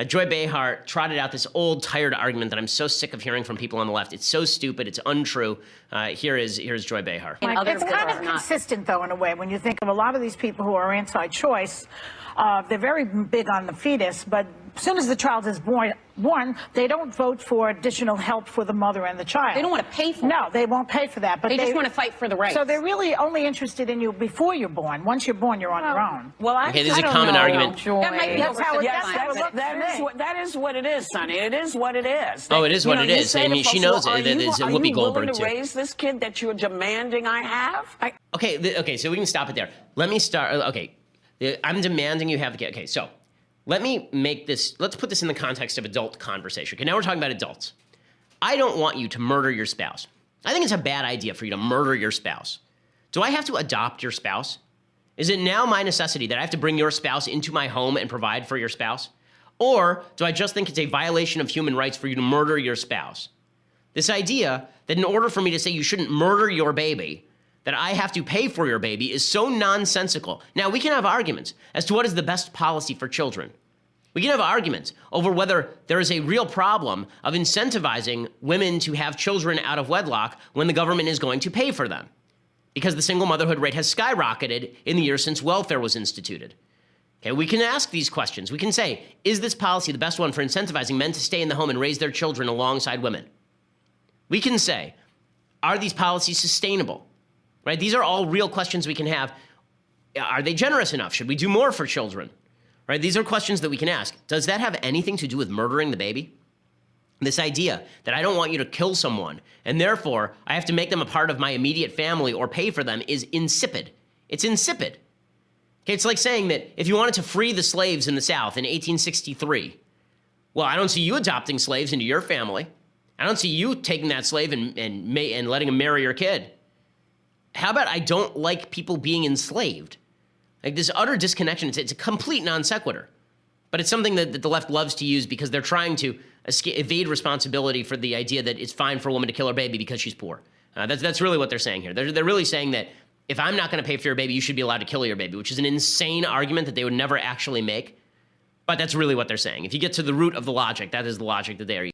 Joy Behar trotted out this old, tired argument that I'm so sick of hearing from people on the left. It's so stupid. It's untrue. Here's Joy Behar. It's kind of consistent, though, in a way. When you think of a lot of these people who are anti-choice, they're very big on the fetus, but as soon as the child is born, they don't vote for additional help for the mother and the child. They don't want to pay for it. No, they won't pay for that. But they just want to fight for the rights. So they're really only interested in you before you're born. Once you're born, you're on your own. Well, okay, this is a common argument. That might be that is what it is, Sonny. It is what it is. Oh, it is what it is. I mean, she knows it. It's Whoopi Goldberg, too. Are you willing to raise this kid that you're demanding I have? Okay, so we can stop it there. Let me start. Okay, I'm demanding you have the kid. Okay, so let me make this, let's put this in the context of adult conversation. Okay, now we're talking about adults. I don't want you to murder your spouse. I think it's a bad idea for you to murder your spouse. Do I have to adopt your spouse? Is it now my necessity that I have to bring your spouse into my home and provide for your spouse? Or do I just think it's a violation of human rights for you to murder your spouse? This idea that in order for me to say you shouldn't murder your baby, that I have to pay for your baby is so nonsensical. Now, we can have arguments as to what is the best policy for children. We can have arguments over whether there is a real problem of incentivizing women to have children out of wedlock when the government is going to pay for them, because the single motherhood rate has skyrocketed in the years since welfare was instituted. Okay, we can ask these questions. We can say, is this policy the best one for incentivizing men to stay in the home and raise their children alongside women? We can say, are these policies sustainable? Right? These are all real questions we can have. Are they generous enough? Should we do more for children? Right? These are questions that we can ask. Does that have anything to do with murdering the baby? This idea that I don't want you to kill someone, and therefore I have to make them a part of my immediate family or pay for them, is insipid. It's insipid. Okay, it's like saying that if you wanted to free the slaves in the South in 1863, well, I don't see you adopting slaves into your family. I don't see you taking that slave and letting him marry your kid. How about I don't like people being enslaved? Like this utter disconnection, it's a complete non sequitur. But it's something that the left loves to use because they're trying to evade responsibility for the idea that it's fine for a woman to kill her baby because she's poor. That's really what they're saying here. They're really saying that if I'm not going to pay for your baby, you should be allowed to kill your baby, which is an insane argument that they would never actually make. But that's really what they're saying. If you get to the root of the logic, that is the logic that they are using.